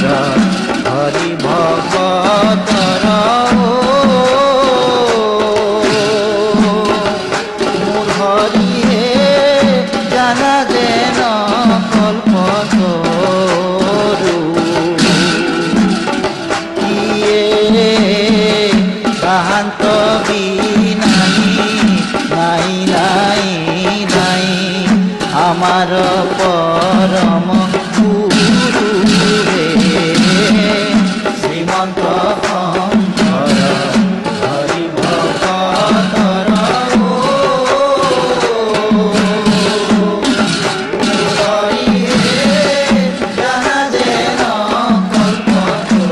हरि भगतर मोर हरि हे जाना जेन कल्पतरु किए काहांत बिनाई नाई नाई नाई आमार परम गुरु रे श्रीमंत शंकर हरि भगतर हरि हे जाना जेन कल्पतरु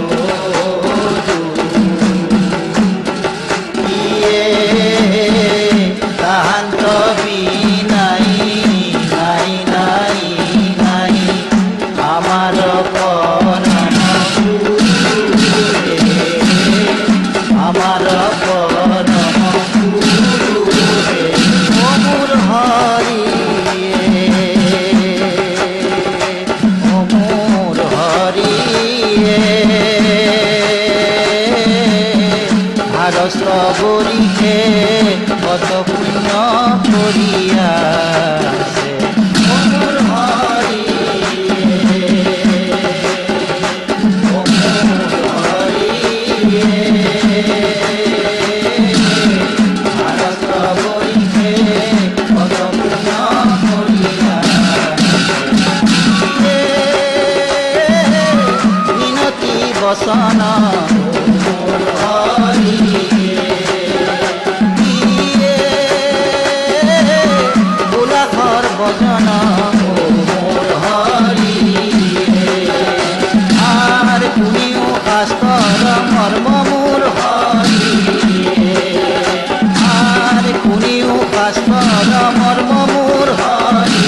किए काहांत बिनाई नाई नाई नाई आमार परम गुरु रे आमार परम गुरु रे ओ मोर हरि ओ मोर हरि ভারস্ত গরিহে কত পুণ্য করিয়াছে ও মোর হরি ও মোর হরি ভারস্ত গরিহে কত পুণ্য করিয়াছে মিনতি বসন মোর হরি भजन मोर हरि आर पुनियो शास्त्र मर्म मोर हरि आर पुनियो शास्त्र मर्म मोर हरि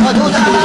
मधुदान